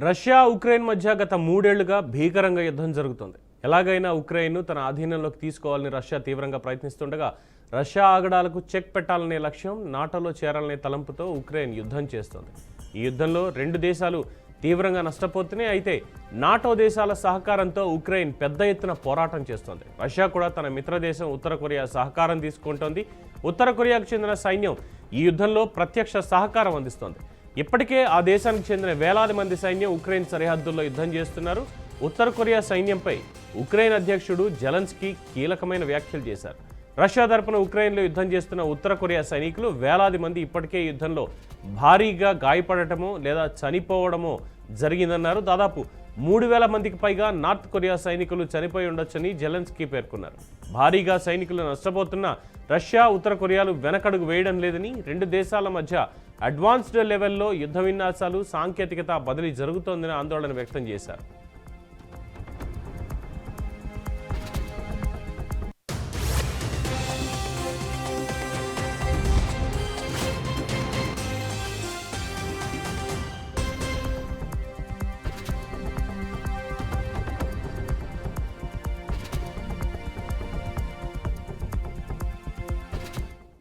Russia Ukraine మధ్య గత 3 ఏళ్లుగా భీకరంగా యుద్ధం జరుగుతోంది. ఎలాగైనా ఉక్రెయిన్ను తన అధీనంలోకి తీసుకోవాలని రష్యా తీవ్రంగా ప్రయత్నిస్తుండగా రష్యా ఆగడాలకు చెక్ పెట్టాలనే లక్ష్యం, నాటోలో చేరాలనే తలంపుతో ఉక్రెయిన్ యుద్ధం చేస్తోంది. ఈ యుద్ధంలో 2 దేశాలు తీవ్రంగా నష్టపోతున్నాయి. అయితే నాటో దేశాల సహకారంతో ఉక్రెయిన్ పెద్ద ఎత్తున పోరాటం చేస్తోంది. రష్యా కూడా తన మిత్ర దేశం ఉత్తర కొరియా సహకారం తీసుకుంటోంది. ఉత్తర కొరియాకు చెందిన సైన్యం ఈ యుద్ధంలో ప్రత్యక్ష సహకారం అందిస్తోంది. ఇప్పటికే ఆ దేశానికి చెందిన వేలాది మంది సైన్యం ఉక్రెయిన్ సరిహద్దుల్లో యుద్ధం చేస్తున్నారు. ఉత్తర కొరియా సైన్యంపై ఉక్రెయిన్ అధ్యక్షుడు జెలెన్స్కీ కీలకమైన వ్యాఖ్యలు చేశారు. రష్యా తరపున ఉక్రెయిన్లో యుద్ధం చేస్తున్న ఉత్తర కొరియా సైనికులు వేలాది మంది ఇప్పటికే యుద్ధంలో భారీగా గాయపడటమో లేదా చనిపోవడమో జరిగిందన్నారు. దాదాపు 3,000 మందికి పైగా నార్త్ కొరియా సైనికులు చనిపోయి ఉండొచ్చని జెలెన్స్కీ పేర్కొన్నారు. భారీగా సైనికులు నష్టపోతున్న రష్యా, ఉత్తర కొరియాలు వెనకడుగు వేయడం లేదని, 2 దేశాల మధ్య అడ్వాన్స్డ్ లెవెల్లో యుద్ధ విన్యాసాలు, సాంకేతికత బదిలీ జరుగుతోందని ఆందోళన వ్యక్తం చేశారు.